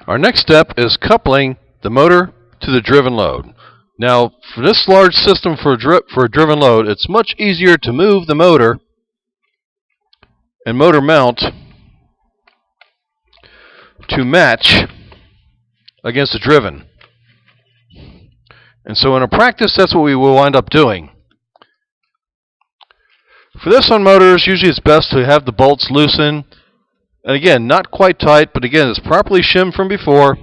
Our next step is coupling the motor to the driven load. Now, for this large system for a driven load, it's much easier to move the motor and motor mount to match against the driven. And so in a practice, that's what we will wind up doing. For this on motors, usually it's best to have the bolts loosen. And again, not quite tight, but again, it's properly shimmed from before.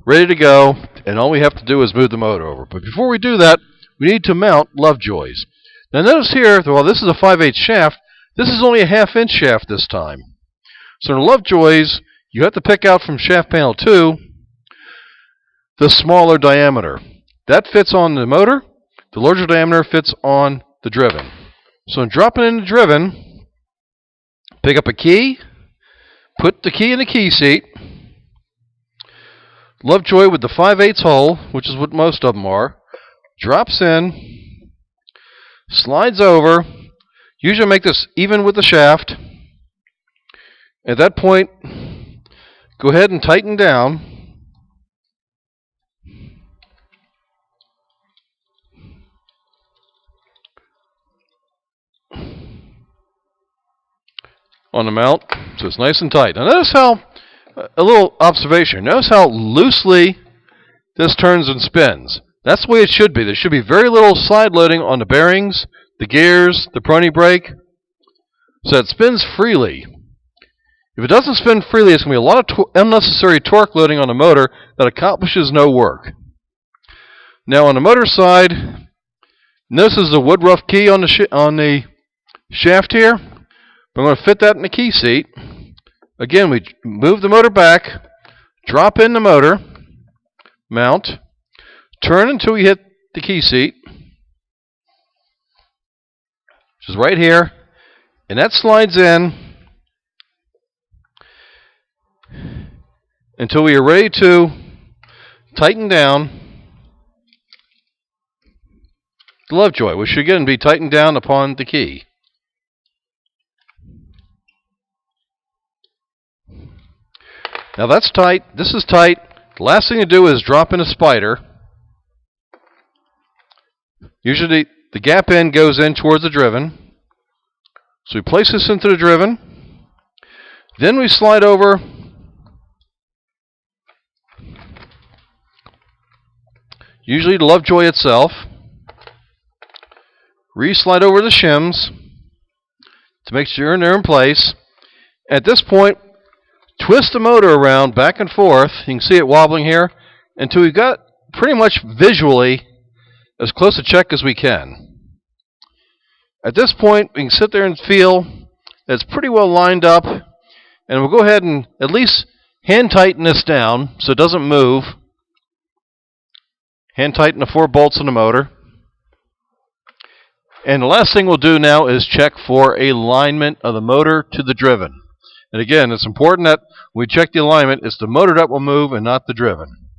Ready to go, and all we have to do is move the motor over. But before we do that, we need to mount Lovejoys. Now notice here, while this is a 5/8 shaft, this is only a 1/2 inch shaft this time. So in Lovejoys, you have to pick out from shaft panel 2 the smaller diameter. That fits on the motor. The larger diameter fits on the driven. So in dropping in the driven, pick up a key, put the key in the key seat. Lovejoy with the 5/8 hole, which is what most of them are, drops in, slides over. Usually make this even with the shaft. At that point, go ahead and tighten down. On the mount, so it's nice and tight. Now notice how, a little observation, notice how loosely this turns and spins. That's the way it should be. There should be very little side loading on the bearings, the gears, the pony brake, so it spins freely. If it doesn't spin freely, it's going to be a lot of unnecessary torque loading on the motor that accomplishes no work. Now on the motor side, this is the woodruff key on the shaft here. I'm going to fit that in the key seat. Again, we move the motor back, drop in the motor, mount, turn until we hit the key seat, which is right here, and that slides in until we are ready to tighten down the Lovejoy, which should again be tightened down upon the key. Now that's tight, this is tight. The last thing to do is drop in a spider. Usually the gap end goes in towards the driven. So we place this into the driven. Then we slide over usually the Lovejoy itself. Re-slide over the shims to make sure they're in place. At this point, twist the motor around back and forth. You can see it wobbling here until we've got pretty much visually as close a check as we can. At this point, we can sit there and feel that it's pretty well lined up, and we'll go ahead and at least hand tighten this down so it doesn't move. Hand tighten the 4 bolts in the motor. And the last thing we'll do now is check for alignment of the motor to the driven. And again, it's important that when we check the alignment, it's the motor that will move and not the driven.